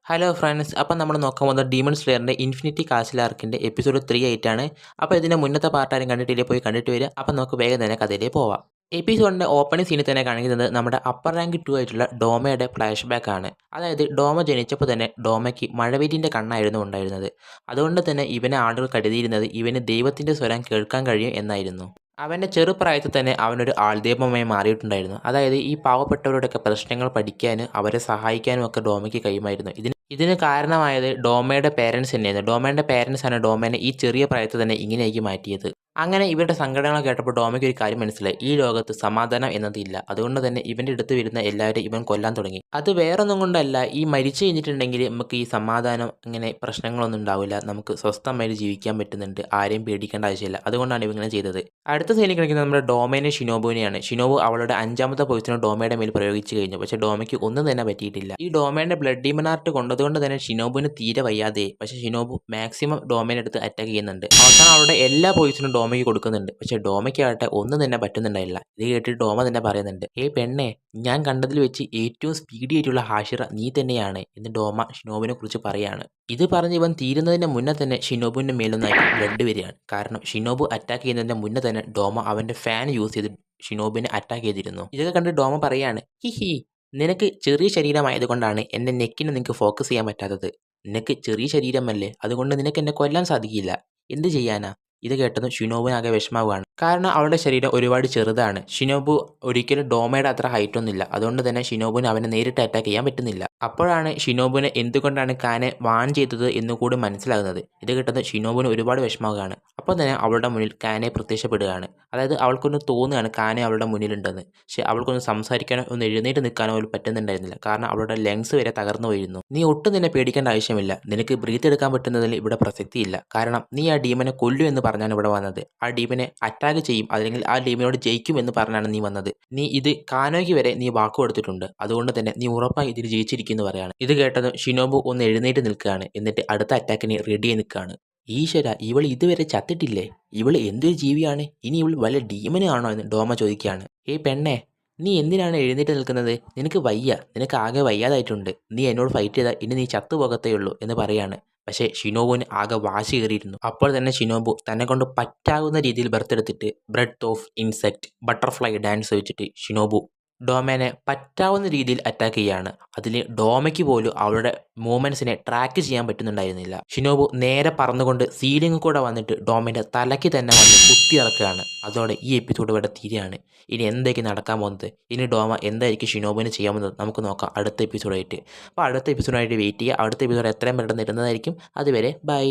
Hello friends, അപ്പം നമ്മൾ നോക്കാൻ പോകുന്നത് ഡീമൺ സ്ലെയറിൻ്റെ ഇൻഫിനിറ്റി കാസിൽ ആർക്കിൻ്റെ എപ്പിസോഡ് 3 ആയിട്ടാണ്. അപ്പോൾ ഇതിൻ്റെ മുന്നത്തെ പാർട്ടാരും കണ്ടിട്ടില്ലേ, പോയി കണ്ടിട്ട് വരിക. അപ്പം നമുക്ക് വേഗം തന്നെ കഥയിലേക്ക് പോവാം. എപ്പിസോഡിൻ്റെ ഓപ്പണിംഗ് സീനിൽ തന്നെ കാണിക്കുന്നത് നമ്മുടെ അപ്പർ റാങ്ക് 2 ആയിട്ടുള്ള ഡോമയുടെ ഫ്ലാഷ് ബാക്ക് ആണ്. അതായത് ഡോമ ജനിച്ചപ്പോൾ തന്നെ ഡോമയ്ക്ക് മഴവില്ലിൻ്റെ കണ്ണായിരുന്നു ഉണ്ടായിരുന്നത്. അതുകൊണ്ട് തന്നെ ഇവനെ ആളുകൾ കരുതിയിരുന്നത് ഇവന് ദൈവത്തിൻ്റെ സ്വരം കേൾക്കാൻ കഴിയും എന്നായിരുന്നു. അവൻ്റെ ചെറുപ്രായത്തിൽ തന്നെ അവനൊരു ആൾദൈവമായി മാറിയിട്ടുണ്ടായിരുന്നു. അതായത് ഈ പാവപ്പെട്ടവരുടെയൊക്കെ പ്രശ്നങ്ങൾ പഠിക്കാനും അവരെ സഹായിക്കാനും ഒക്കെ ഡോമയ്ക്ക് കഴിയുമായിരുന്നു. ഇതിന് കാരണമായത് ഡോമയുടെ പേരൻസ് തന്നെയായിരുന്നു. ഡോമയുടെ പേരൻസാണ് ഡോമേനെ ഈ ചെറിയ പ്രായത്തിൽ തന്നെ ഇങ്ങനെയാക്കി മാറ്റിയത്. അങ്ങനെ ഇവരുടെ സങ്കടങ്ങൾ കേട്ടപ്പോൾ ഡോമയ്ക്ക് ഒരു കാര്യം മനസ്സിലായി, ഈ ലോകത്ത് സമാധാനം എന്നതില്ല. അതുകൊണ്ട് തന്നെ ഇവൻ്റെ അടുത്ത് വരുന്ന എല്ലാവരെയും ഇവൻ കൊല്ലാൻ തുടങ്ങി. അത് വേറൊന്നും കൊണ്ടല്ല, ഈ മരിച്ചു കഴിഞ്ഞിട്ടുണ്ടെങ്കിൽ നമുക്ക് ഈ സമാധാനം അങ്ങനെ പ്രശ്നങ്ങളൊന്നും ഉണ്ടാവില്ല, നമുക്ക് സ്വസ്ഥമായിട്ട് ജീവിക്കാൻ പറ്റുന്നുണ്ട്, ആരെയും പേടിക്കേണ്ട ആവശ്യമില്ല. അതുകൊണ്ടാണ് ഇവങ്ങനെ ചെയ്തത്. അടുത്ത സീനിൽ കളിക്കുന്നത് നമ്മുടെ ഡോമേനെ ഷിനോബുവിനെയാണ്. ഷിനോബു അവളുടെ 5ാമത്തെ പോയിസൺ ഡോമയുടെ മേൽ പ്രയോഗിച്ചു കഴിഞ്ഞു. പക്ഷേ ഡോമയ്ക്ക് ഒന്നും തന്നെ പറ്റിയിട്ടില്ല. ഈ ഡോമയുടെ ബ്ലഡ് ഡീമൺ ആർട്ട് കൊണ്ടതുകൊണ്ട് തന്നെ ഷിനോബുവിന് തീരെ വയ്യാതെ. പക്ഷേ ഷിനോബു മാക്സിമം ഡോമേനെ അടുത്ത് അറ്റാക്ക് ചെയ്യുന്നുണ്ട്. അവസാനം അവളുടെ എല്ലാ പോയിസണും ഡോമയ്ക്ക് കൊടുക്കുന്നുണ്ട്. പക്ഷേ ഡോമയ്ക്കാകട്ടെ ഒന്നും തന്നെ പറ്റുന്നുണ്ടായില്ല. ഇത് കേട്ടിട്ട് ഡോമ തന്നെ പറയുന്നുണ്ട്, പെണ്ണെ, ഞാൻ കണ്ടതിൽ വെച്ച് ഏറ്റവും സ്പീഡി ആയിട്ടുള്ള ഹാഷിറ നീ തന്നെയാണ് എന്ന് ഡോമ ഷിനോബുവിനെ കുറിച്ച് പറയാണ്. ഇത് പറഞ്ഞ് ഇവൻ തീരുന്നതിന് മുന്നേ തന്നെ ഷിനോബുവിൻ്റെ മേലൊന്നായി ബ്ലഡ് വരികയാണ്. കാരണം ഷിനോബു അറ്റാക്ക് ചെയ്യുന്നതിന് മുന്നേ തന്നെ ഡോമ അവൻ്റെ ഫാൻ യൂസ് ചെയ്ത് ഷിനോബുവിനെ അറ്റാക്ക് ചെയ്തിരുന്നു. ഇതൊക്കെ കണ്ട് ഡോമ പറയാണ്, ഹി നിനക്ക് ചെറിയ ശരീരമായതുകൊണ്ടാണ് എൻ്റെ നെക്കിനെ നിനക്ക് ഫോക്കസ് ചെയ്യാൻ പറ്റാത്തത്. നിനക്ക് ചെറിയ ശരീരമല്ലേ, അതുകൊണ്ട് നിനക്ക് എന്നെ കൊല്ലാൻ സാധിക്കില്ല. എന്ത് ചെയ്യാനാ? ഇത് കേട്ടതും ഷിനോബുവിനാകെ വിഷമാവുകയാണ്. കാരണം അവളുടെ ശരീരം ഒരുപാട് ചെറുതാണ്. ഷിനോബു ഒരിക്കലും ഡോമയുടെ അത്ര ഹൈറ്റ് ഒന്നുമില്ല. അതുകൊണ്ട് തന്നെ ഷിനോബുവിന് അവനെ നേരിട്ട് അറ്റാക്ക് ചെയ്യാൻ പറ്റുന്നില്ല. അപ്പോഴാണ് ഷിനോബുവിനെ എന്തുകൊണ്ടാണ് കാനെ വാൺ ചെയ്തത് എന്നുകൂടി മനസ്സിലാകുന്നത്. ഇത് കേട്ടതും ഷിനോബുവിന് ഒരുപാട് വിഷമാവുകയാണ്. അപ്പോൾ തന്നെ അവളുടെ മുന്നിൽ കാനെ പ്രത്യക്ഷപ്പെടുകയാണ്. അതായത് അവൾക്കൊന്ന് തോന്നുകയാണ് കാനെ അവളുടെ മുന്നിലുണ്ടെന്ന്. പക്ഷെ അവൾക്കൊന്ന് സംസാരിക്കാനോ ഒന്ന് എഴുന്നേറ്റ് നിൽക്കാനോ പോലും പറ്റുന്നുണ്ടായിരുന്നില്ല. കാരണം അവളുടെ ലങ്സ് വരെ തകർന്നു പോയിരുന്നു. നീ ഒട്ടും തന്നെ പേടിക്കേണ്ട ആവശ്യമില്ല. നിനക്ക് ബ്രീത്ത് എടുക്കാൻ പറ്റുന്നതിൽ ഇവിടെ പ്രസക്തിയില്ല. കാരണം നീ ആ ഡീമനെ കൊല്ലു എന്ന് പറഞ്ഞാണ് ഇവിടെ വന്നത്. ആ ഡീമനെ അറ്റാക്ക് ചെയ്യും, അല്ലെങ്കിൽ ആ ഡീമിനോട് ജയിക്കും എന്ന് പറഞ്ഞാണ് നീ വന്നത്. നീ ഇത് കാനോയ്ക്ക് വരെ നീ വാക്ക് കൊടുത്തിട്ടുണ്ട്. അതുകൊണ്ട് തന്നെ നീ ഉറപ്പായി ഇതിൽ ജയിച്ചിരിക്കുന്നു പറയാണ്. ഇത് കേട്ടത് ഷിനോബു ഒന്ന് എഴുന്നേറ്റ് നിൽക്കുകയാണ്. എന്നിട്ട് അടുത്ത അറ്റാക്കിന് റെഡിയായി നിൽക്കുകയാണ്. ഈശ്വര, ഇവൾ ഇതുവരെ ചത്തിട്ടില്ലേ? ഇവൾ എന്തൊരു ജീവിയാണ്? ഇനി ഇവൾ വല്ല ഡീമനും ആണോ എന്ന് ഡോമ ചോദിക്കുകയാണ്. പെണ്ണെ, നീ എന്തിനാണ് എഴുന്നേറ്റ് നിൽക്കുന്നത്? നിനക്ക് വയ്യ, നിനക്ക് ആകെ വയ്യാതായിട്ടുണ്ട്. നീ എന്നോട് ഫൈറ്റ് ചെയ്താൽ ഇനി നീ ചത്തുപോകത്തേ ഉള്ളൂ എന്ന് പറയാണ്. പക്ഷേ ഷിനോബുവിന് ആകെ വാശി കയറിയിരുന്നു. അപ്പോൾ തന്നെ ഷിനോബു തന്നെ കൊണ്ട് പറ്റാവുന്ന രീതിയിൽ ബർത്തെടുത്തിട്ട് breath of insect butterfly dance വെച്ചിട്ട് ഷിനോബു ഡോമേനെ പറ്റാവുന്ന രീതിയിൽ അറ്റാക്ക് ചെയ്യാണ്. അതിൽ ഡോമയ്ക്ക് പോലും അവളുടെ മൂവ്മെൻറ്റ്സിനെ ട്രാക്ക് ചെയ്യാൻ പറ്റുന്നുണ്ടായിരുന്നില്ല. ഷിനോബു നേരെ പറന്നുകൊണ്ട് സീലിംഗ് കൂടെ വന്നിട്ട് ഡോമേൻ്റെ തലയ്ക്ക് തന്നെ വന്ന് കുത്തി ഇറക്കുകയാണ്. അതോടെ ഈ എപ്പിസോഡ് ഇവിടെ തീരെയാണ്. ഇനി എന്തായിരിക്കും നടക്കാൻ പോകുന്നത്? ഇനി ഡോമ എന്തായിരിക്കും ഷിനോബുവിന് ചെയ്യാൻ പോകുന്നത്? നമുക്ക് നോക്കാം അടുത്ത എപ്പിസോഡായിട്ട്. അപ്പോൾ അടുത്ത എപ്പിസോഡായിട്ട് വെയിറ്റ് ചെയ്യുക. അടുത്ത എപ്പിസോഡ് എത്രയും പെട്ടെന്ന് ഇരുന്നതായിരിക്കും. അതുവരെ ബൈ.